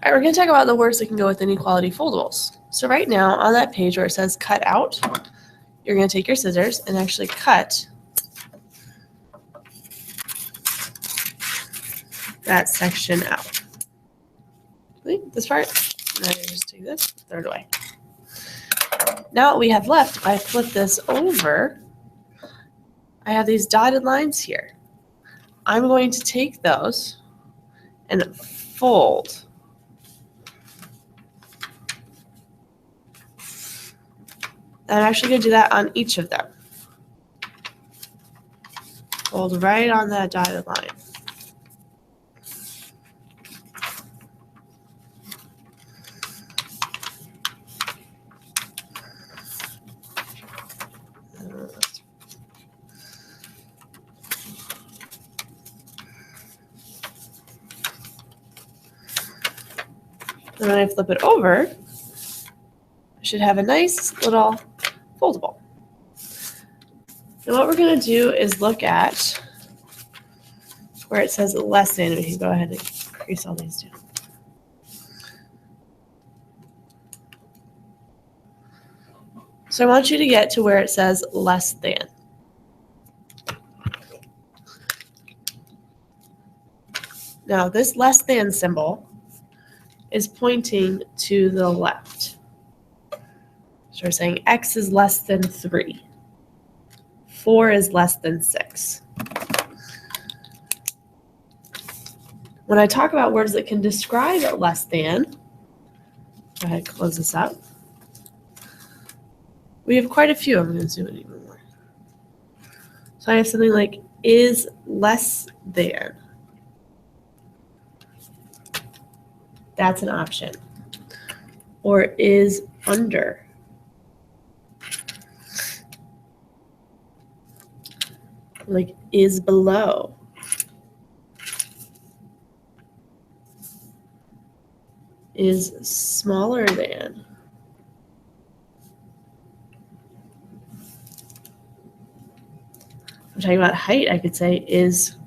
All right, we're going to talk about the words that can go with inequality foldables. So right now on that page where it says cut out, you're going to take your scissors and actually cut that section out. See this part? Now you just take this, throw it away. Now what we have left, if I flip this over, I have these dotted lines here. I'm going to take those and fold. I'm actually going to do that on each of them. Fold right on that dotted line. And when I flip it over, I should have a nice little foldable. And what we're going to do is look at where it says less than. We can go ahead and crease all these down. So I want you to get to where it says less than. Now this less than symbol is pointing to the left. So we're saying x is less than 3. 4 is less than 6. When I talk about words that can describe less than, go ahead and close this up. We have quite a few. I'm going to zoom in even more. So I have something like is less than. That's an option. Or is under. Like is below. Is smaller than. I'm talking about height, I could say is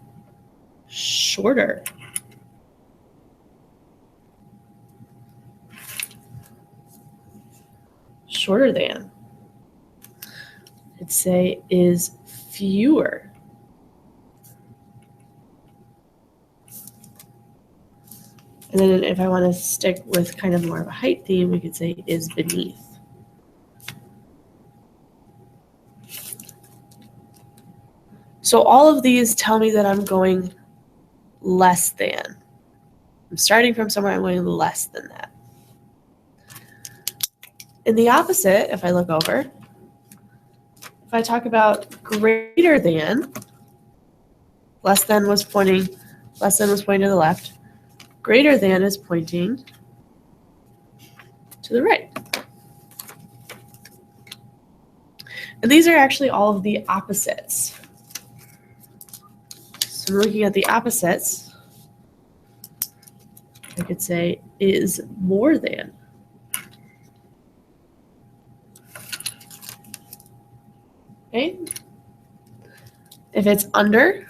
shorter. Shorter than. I'd say is fewer. And then if I want to stick with kind of more of a height theme, we could say is beneath. So all of these tell me that I'm going less than. I'm starting from somewhere, I'm going less than that. In the opposite, if I look over, if I talk about greater than, less than was pointing to the left, greater than is pointing to the right. And these are actually all of the opposites. So I'm looking at the opposites. I could say is more than. Okay. If it's under,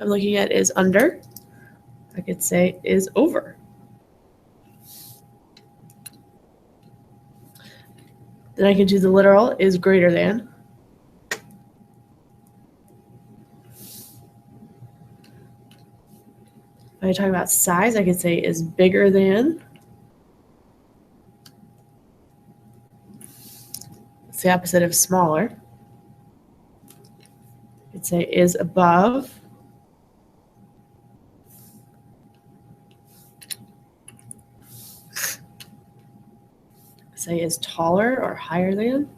I'm looking at is under. I could say is over. Then I can do the literal is greater than. When I talk about size, I could say is bigger than. It's the opposite of smaller. I could say is above. Say is taller or higher than.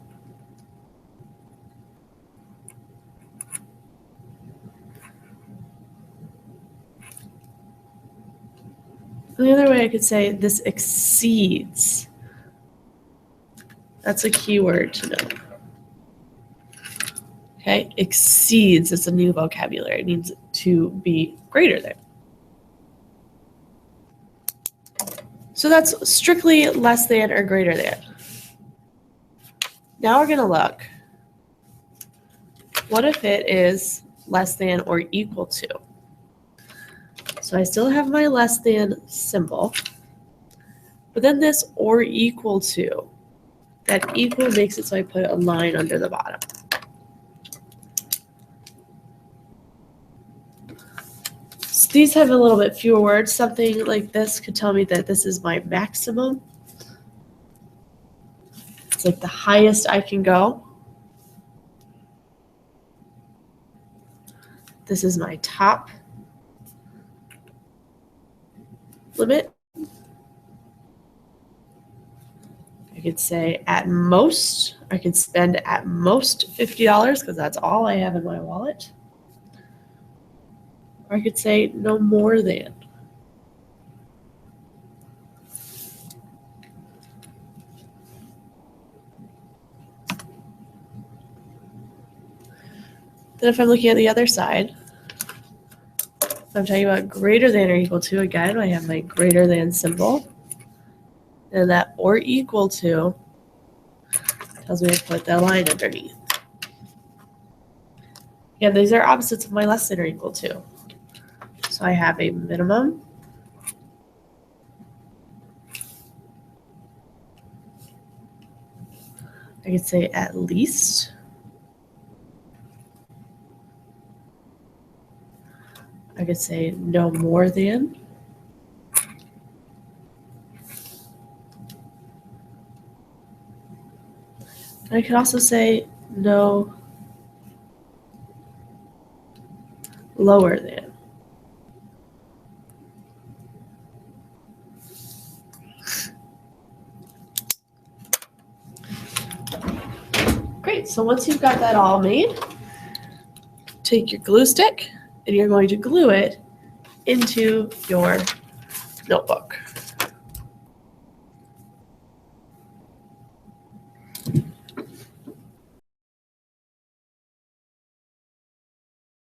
And the other way I could say this exceeds. That's a key word to know. Okay, exceeds is a new vocabulary. It means to be greater than. So that's strictly less than or greater than. Now we're going to look. What if it is less than or equal to? So I still have my less than symbol, but then this or equal to, that equal makes it so I put a line under the bottom. So these have a little bit fewer words. Something like this could tell me that this is my maximum. It's like the highest I can go. This is my top limit. I could say at most, I could spend at most $50 because that's all I have in my wallet. Or I could say no more than. Then if I'm looking at the other side, if I'm talking about greater than or equal to, again, I have my greater than symbol. And that or equal to tells me to put that line underneath. Again, these are opposites of my less than or equal to. So I have a minimum. I could say at least. I could say no more than. I could also say no lower than. Great, so once you've got that all made, take your glue stick and you're going to glue it into your notebook.